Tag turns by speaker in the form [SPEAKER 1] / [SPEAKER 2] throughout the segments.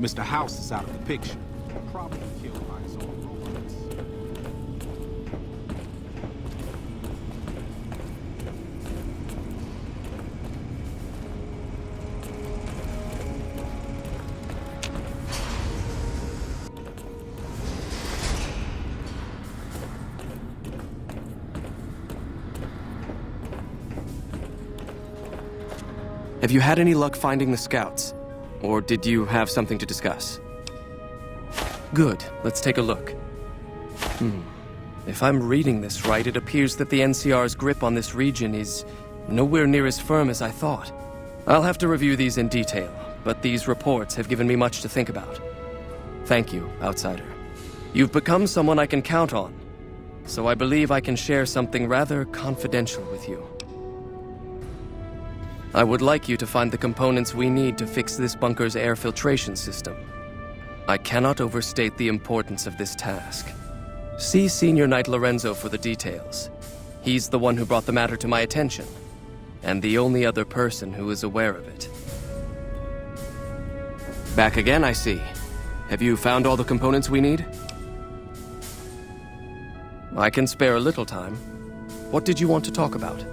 [SPEAKER 1] Mr. House is out of the picture. Probably killed by his own robots.
[SPEAKER 2] Have you had any luck finding the scouts? Or did you have something to discuss? Good, let's take a look. If I'm reading this right, it appears that the NCR's grip on this region is nowhere near as firm as I thought. I'll have to review these in detail, but these reports have given me much to think about. Thank you, Outsider. You've become someone I can count on, so I believe I can share something rather confidential with you. I would like you to find the components we need to fix this bunker's air filtration system. I cannot overstate the importance of this task. See Senior Knight Lorenzo for the details. He's the one who brought the matter to my attention, and the only other person who is aware of it. Back again, I see. Have you found all the components we need? I can spare a little time. What did you want to talk about?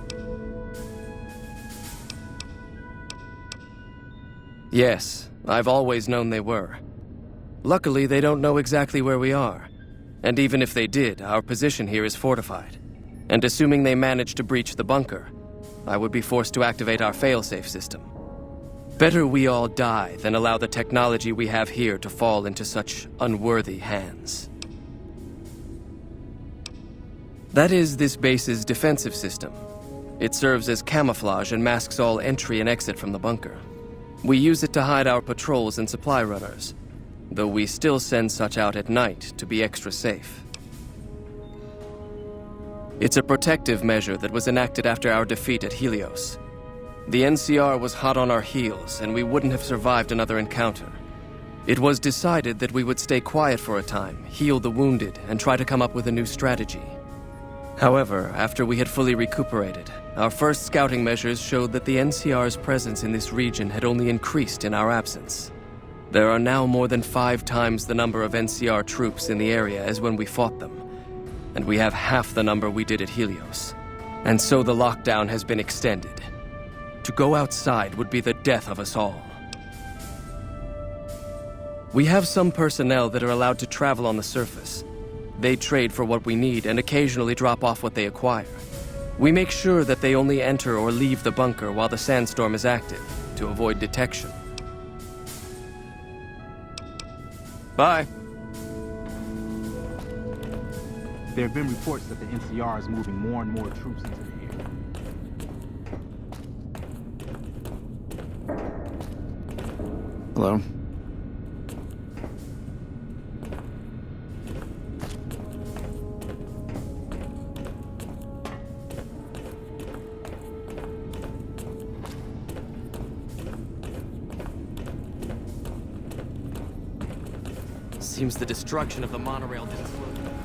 [SPEAKER 2] Yes, I've always known they were. Luckily, they don't know exactly where we are. And even if they did, our position here is fortified. And assuming they managed to breach the bunker, I would be forced to activate our failsafe system. Better we all die than allow the technology we have here to fall into such unworthy hands. That is this base's defensive system. It serves as camouflage and masks all entry and exit from the bunker. We use it to hide our patrols and supply runners, though we still send such out at night to be extra safe. It's a protective measure that was enacted after our defeat at Helios. The NCR was hot on our heels, and we wouldn't have survived another encounter. It was decided that we would stay quiet for a time, heal the wounded, and try to come up with a new strategy. However, after we had fully recuperated, our first scouting measures showed that the NCR's presence in this region had only increased in our absence. There are now more than 5 times the number of NCR troops in the area as when we fought them, and we have half the number we did at Helios. And so the lockdown has been extended. To go outside would be the death of us all. We have some personnel that are allowed to travel on the surface. They trade for what we need and occasionally drop off what they acquire. We make sure that they only enter or leave the bunker while the sandstorm is active, to avoid detection. Bye.
[SPEAKER 1] There have been reports that the NCR is moving more and more troops into the area.
[SPEAKER 3] Hello?
[SPEAKER 2] Seems the destruction of the monorail didn't slow down.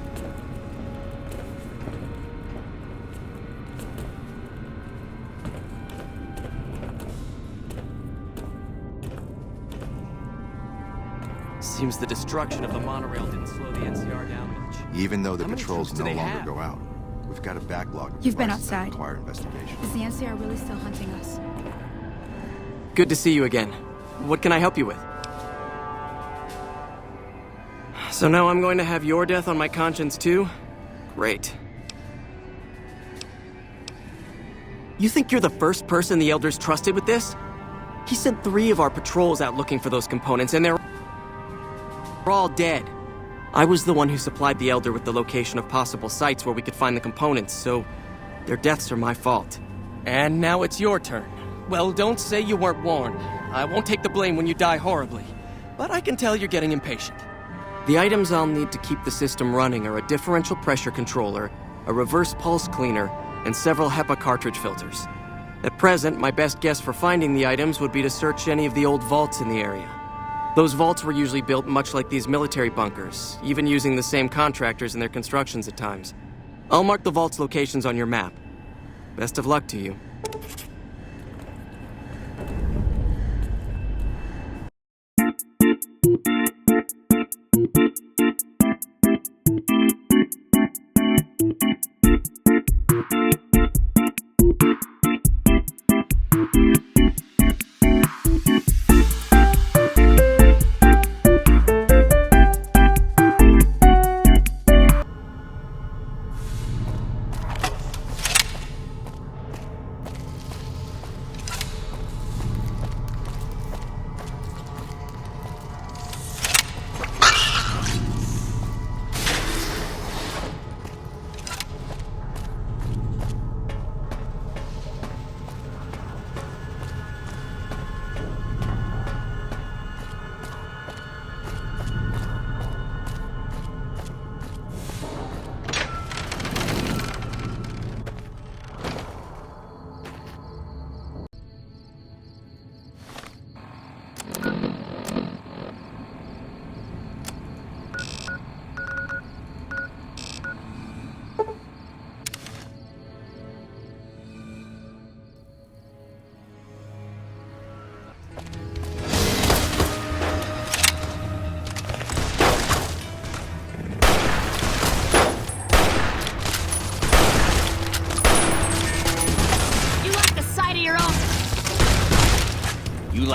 [SPEAKER 2] Seems the destruction of the monorail didn't slow the NCR down much.
[SPEAKER 3] Even though the
[SPEAKER 2] How many
[SPEAKER 3] patrols
[SPEAKER 2] troops do
[SPEAKER 3] no
[SPEAKER 2] they
[SPEAKER 3] longer
[SPEAKER 2] have?
[SPEAKER 3] go out, we've got a backlog of
[SPEAKER 4] You've been
[SPEAKER 3] devices that
[SPEAKER 4] outside.
[SPEAKER 3] require investigation.
[SPEAKER 4] Is the NCR really still hunting us?
[SPEAKER 2] Good to see you again. What can I help you with? So now I'm going to have your death on my conscience too? Great. You think you're the first person the Elders trusted with this? He sent 3 of our patrols out looking for those components, and they're all dead. I was the one who supplied the Elder with the location of possible sites where we could find the components, so their deaths are my fault. And now it's your turn. Well, don't say you weren't warned. I won't take the blame when you die horribly, but I can tell you're getting impatient. The items I'll need to keep the system running are a differential pressure controller, a reverse pulse cleaner, and several HEPA cartridge filters. At present, my best guess for finding the items would be to search any of the old vaults in the area. Those vaults were usually built much like these military bunkers, even using the same contractors in their constructions at times. I'll mark the vault's locations on your map. Best of luck to you.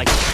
[SPEAKER 2] like...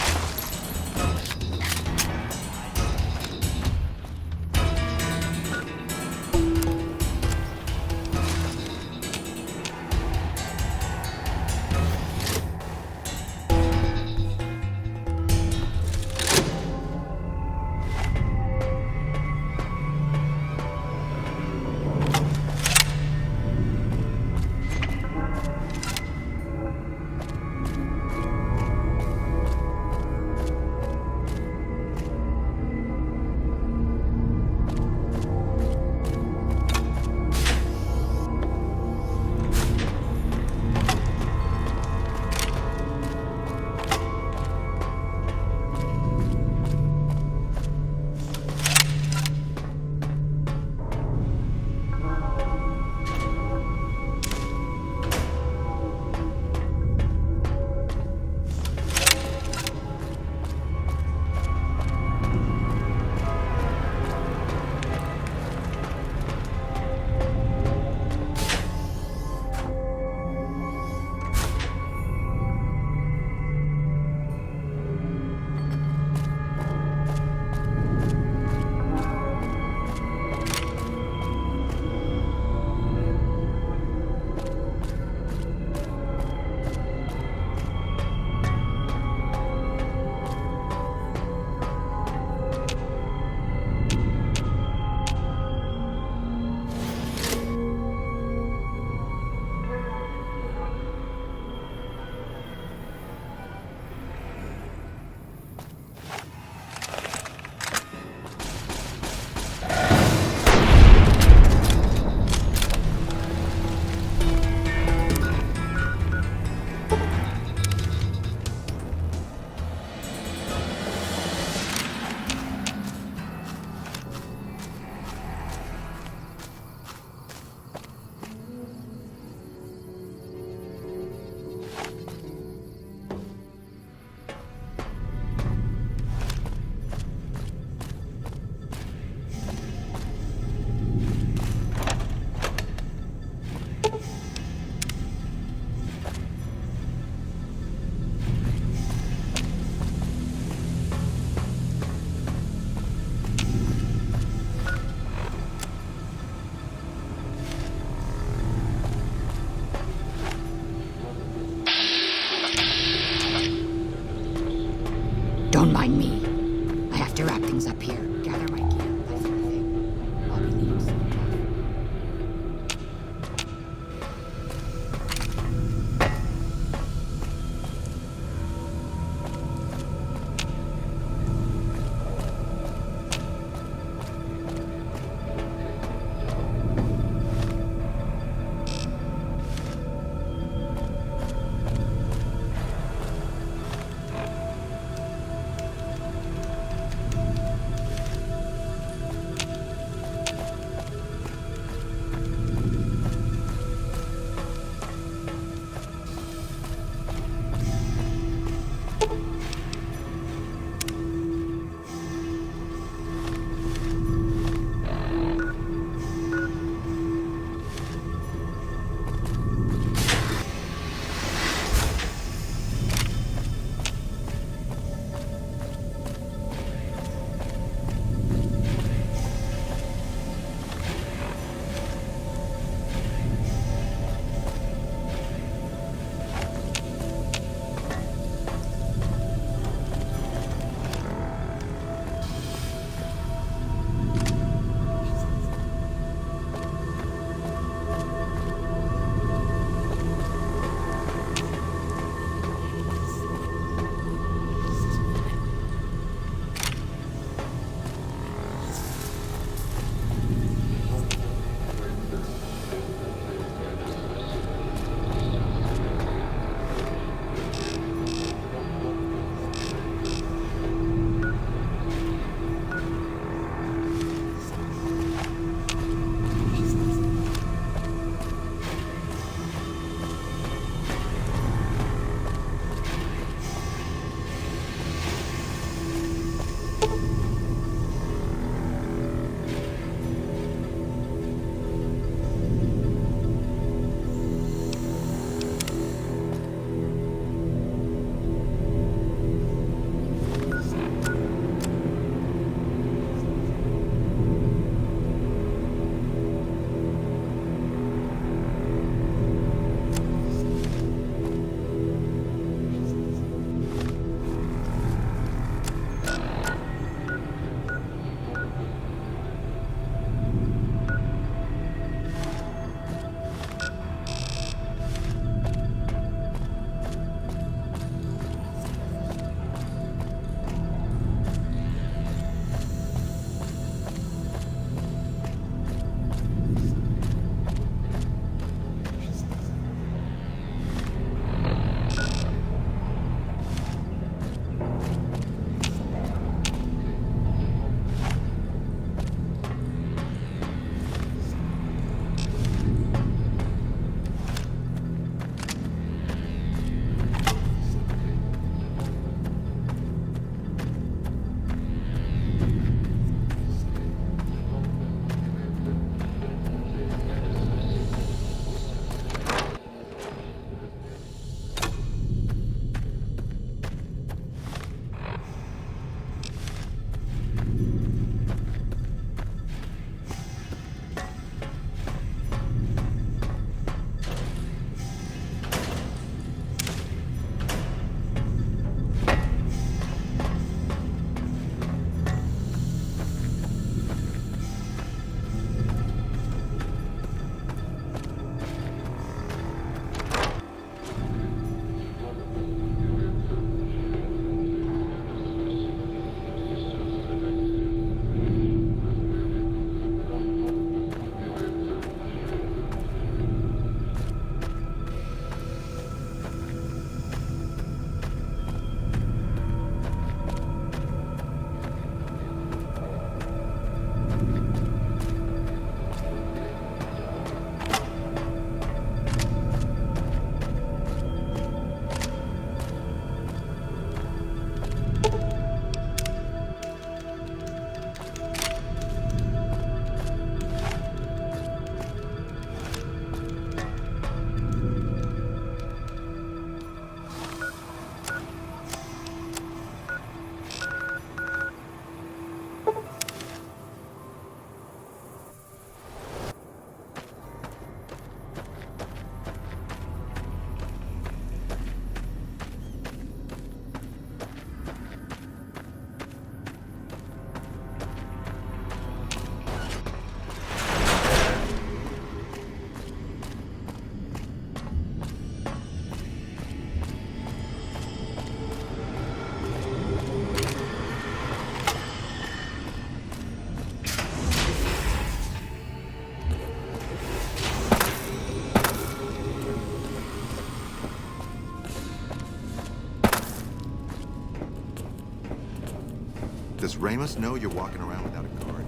[SPEAKER 3] Does Ramos know you're walking around without a guard?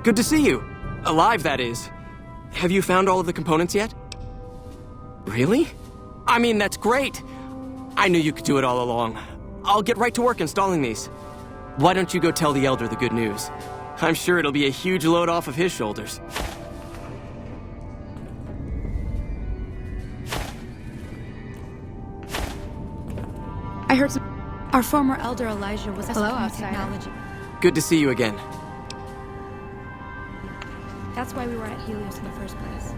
[SPEAKER 2] Good to see you. Alive, that is. Have you found all of the components yet? Really? I mean, that's great. I knew you could do it all along. I'll get right to work installing these. Why don't you go tell the Elder the good news? I'm sure it'll be a huge load off of his shoulders.
[SPEAKER 4] I heard our former Elder Elijah was
[SPEAKER 5] Hello,
[SPEAKER 4] from
[SPEAKER 5] outsider.
[SPEAKER 4] technology.
[SPEAKER 2] Good to see you again.
[SPEAKER 4] That's why we were at Helios in the first place.